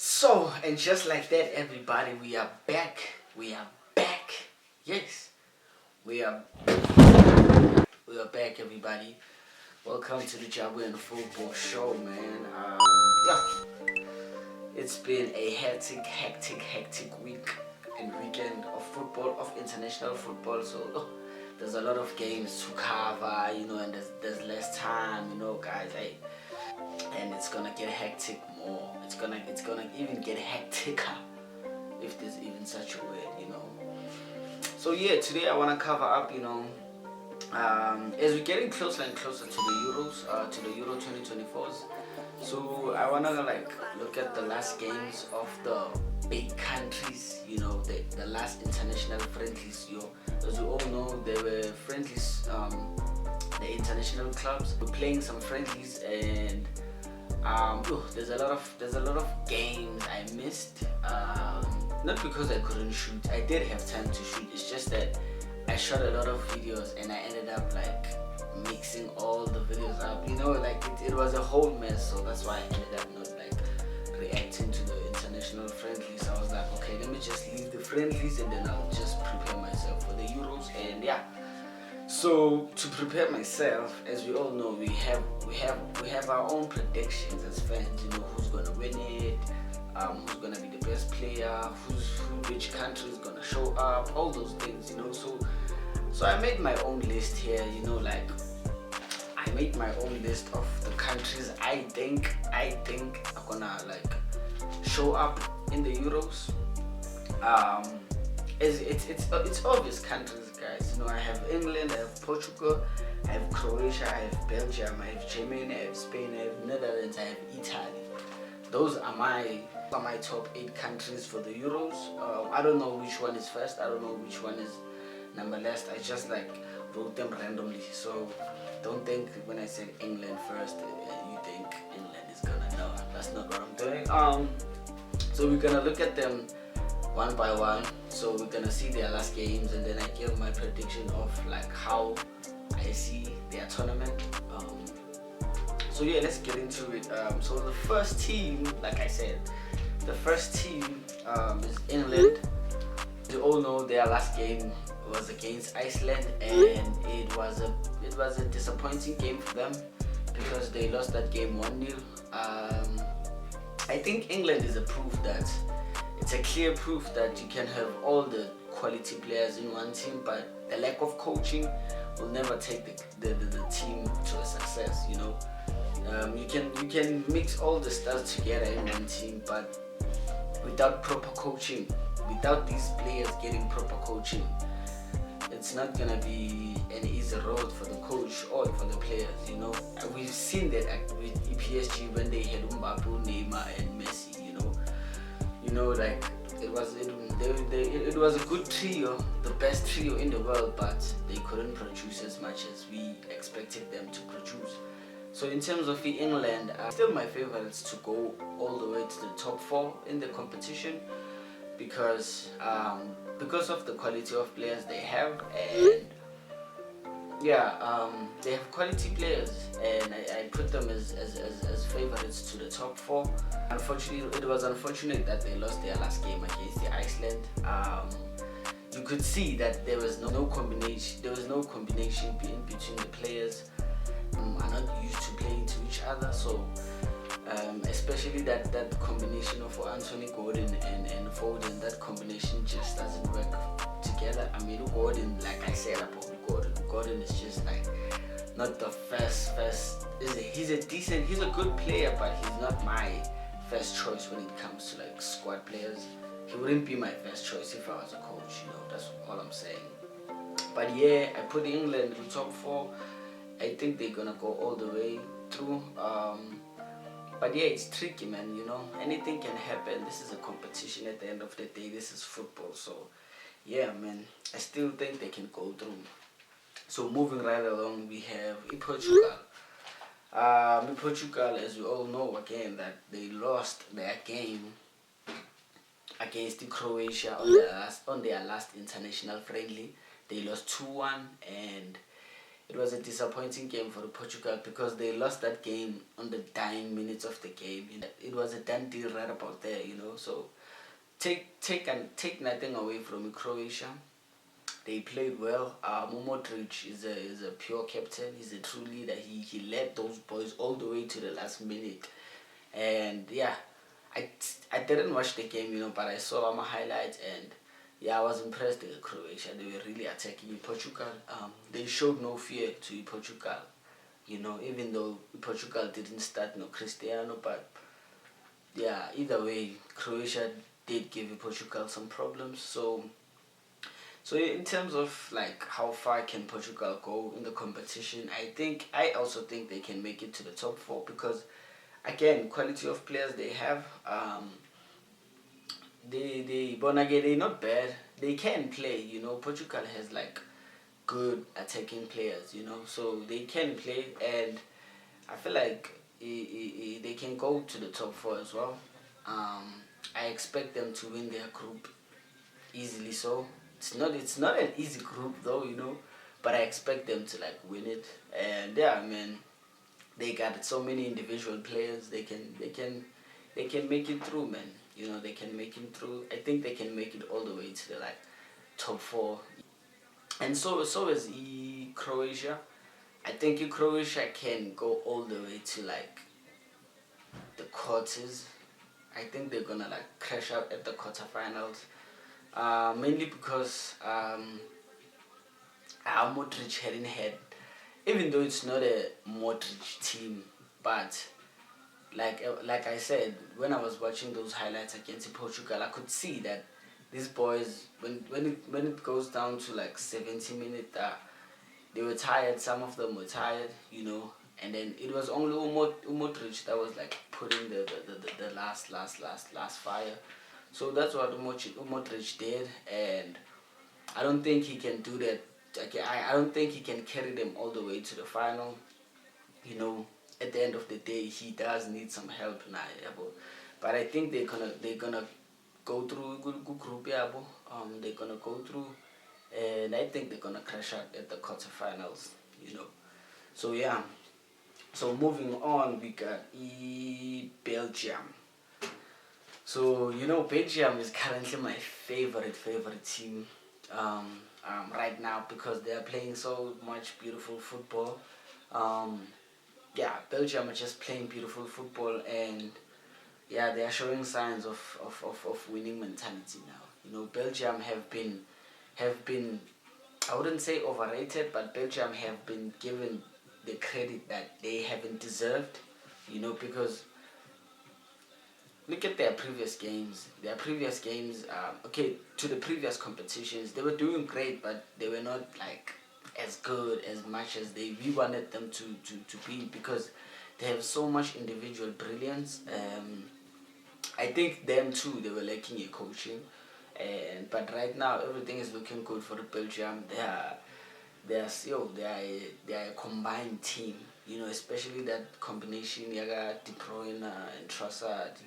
So, and just like that, everybody, we are back. We are back. Yes, we are. We are back, everybody. Welcome to the Jabu and Football Show, man. Yeah, it's been a hectic week and weekend of football, of international football. So, there's a lot of games to cover, and there's less time, guys. Hey, and it's gonna get hectic more. It's gonna even get hecticer, if there's even such a word. So yeah, today I wanna cover up, as we're getting closer and closer to the Euros, to the Euro 2024s. So I wanna look at the last games of the big countries, the last international friendlies. As we all know, there were friendlies. The international clubs were playing some friendlies, and there's a lot of games I missed. Not because I couldn't shoot. I did have time to shoot. It's just that I shot a lot of videos and I ended up mixing all the videos up. It was a whole mess. So that's why I ended up not reacting to the international friendlies. I was like, okay, let me just leave the friendlies and then I'll just prepare myself for the Euros. And yeah. So to prepare myself, as we all know, we have our own predictions as fans. Who's gonna win it, who's gonna be the best player, which country is gonna show up, all those things. So I made my own list here. I made my own list of the countries I think are gonna show up in the Euros. It's obvious countries, guys. I have England, I have Portugal, I have Croatia, I have Belgium, I have Germany, I have Spain, I have Netherlands, I have Italy. Those are my top 8 countries for the Euros. I don't know which one is first. I don't know which one is number last. I just wrote them randomly. So don't think when I said England first, you think England is gonna. No, that's not what I'm doing. So we're gonna look at them one by one. So we're gonna see their last games, and then I give my prediction of how I see their tournament. So yeah, let's get into it. So the first team, like I said, is England. You all know their last game was against Iceland, and it was a disappointing game for them because they lost that game 1-0. I think England is it's a clear proof that you can have all the quality players in one team, but the lack of coaching will never take the team to a success. You can mix all the stars together in one team, but without proper coaching, without these players getting proper coaching, it's not gonna be an easy road for the coach or for the players. We've seen that with PSG when they had Mbappe, Neymar, and Messi. It was a good trio, the best trio in the world, but they couldn't produce as much as we expected them to produce. So in terms of England, still my favorites to go all the way to the top 4 in the competition because of the quality of players they have, and they have quality players, and I put them as favorites to the top 4. Unfortunately, it was unfortunate that they lost their last game against the Iceland. You could see that there was no combination. There was no combination between the players. Are not used to playing to each other, so especially that combination of Anthony Gordon and Foden, that combination just doesn't work together. I mean, Gordon, like I said about Gordon is just not the first. He's a good player, but he's not my first choice when it comes to squad players. He wouldn't be my first choice if I was a coach. That's all I'm saying. But yeah, I put England in top 4. I think they're gonna go all the way through. But yeah, it's tricky, man. Anything can happen. This is a competition at the end of the day. This is football. So yeah, man, I still think they can go through. So moving right along, we have Portugal. Portugal, as we all know, again, that they lost their game against Croatia on their last international friendly. They lost 2-1, and it was a disappointing game for Portugal because they lost that game on the dying minutes of the game. It was a done deal right about there. So take nothing away from Croatia. They played well. Modric is a pure captain. He's a true leader. He led those boys all the way to the last minute. And yeah, I didn't watch the game, but I saw my highlights, and yeah, I was impressed with Croatia. They were really attacking Portugal. They showed no fear to Portugal. Even though Portugal didn't start no Cristiano, but yeah, either way, Croatia did give Portugal some problems. So in terms of like how far can Portugal go in the competition, I also think they can make it to the top four because again, quality of players they have. But again, they're not bad. They can play. Portugal has like good attacking players. So they can play, and I feel like they can go to the top four as well. I expect them to win their group easily. So it's not an easy group though. But I expect them to like win it. And yeah, I mean, they got so many individual players. They can make it through, man. They can make it through. I think they can make it all the way to the like top four. And so is Croatia. I think Croatia can go all the way to like the quarters. I think they're gonna like crash out at the quarterfinals. Mainly because Modric hadn't had, even though it's not a Modric team, but like I said, when I was watching those highlights against Portugal, I could see that these boys, when it goes down to like 70 minutes, they were tired. Some of them were tired, and then it was only Modric that was like putting the last fire. So that's what Modric did, and I don't think he can do that. Okay, I don't think he can carry them all the way to the final. you know, at the end of the day, he does need some help now, yabo. But I think they're gonna go through good group, yabo. They're gonna go through, and I think they're gonna crash out at the quarterfinals. So yeah. So moving on, we got Belgium. So Belgium is currently my favorite team right now because they are playing so much beautiful football. Um, yeah, Belgium are just playing beautiful football, and yeah, they are showing signs of winning mentality now. Belgium have been I wouldn't say overrated, but Belgium have been given the credit that they haven't deserved. Because look at their previous games. Okay, to the previous competitions, they were doing great, but they were not like as good as much as we wanted them to be because they have so much individual brilliance. I think them too, they were lacking in coaching, but right now everything is looking good for the Belgium. They are a combined team. Especially that combination, Yaga, De Bruyne, and Trossard.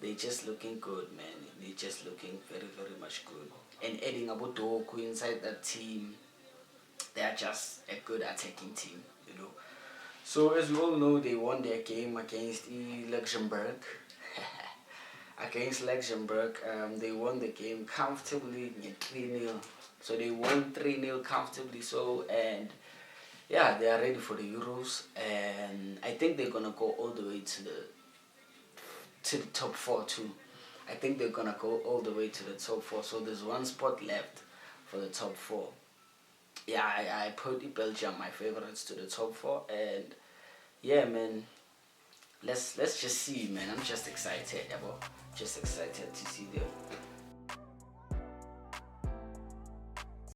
They just looking good, man. They just looking very very much good. And adding Abodoku inside that team, they are just a good attacking team. So as we all know, they won their game against Luxembourg. Against Luxembourg, they won the game comfortably, 3-0. So they won 3-0 comfortably. And yeah, they are ready for the Euros, and I think they're gonna go all the way to the top four too. I think they're gonna go all the way to the top four. So there's one spot left for the top four. Yeah, I put Belgium my favorites to the top four, and yeah, man. Let's just see, man. I'm just excited, just excited to see them.